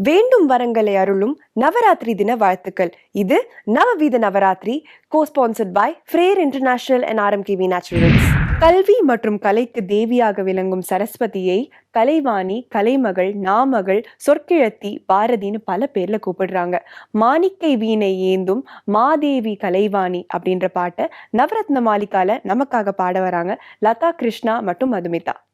வேண்டும் வரங்களை அருளும் நவராத்திரி தின வாழ்த்துக்கள். இது நவவீத நவராத்திரி, co-sponsored by ஃப்ரேர் இன்டர்நேஷனல் அண்ட் RMKV நேச்சுரல்ஸ். கல்வி மற்றும் கலைக்கு தேவியாக விளங்கும் சரஸ்வதியை கலைவாணி, கலைமகள், நாமகள், சொற்கிழத்தி, பாரதின்னு பல பேர்ல கூப்பிடுறாங்க. மாணிக்கை வீணை ஏந்தும் மாதேவி கலைவாணி அப்படின்ற பாட்டை நவரத்ன மாளிகால நமக்காக பாட வராங்க லதா கிருஷ்ணா மற்றும் மதுமிதா.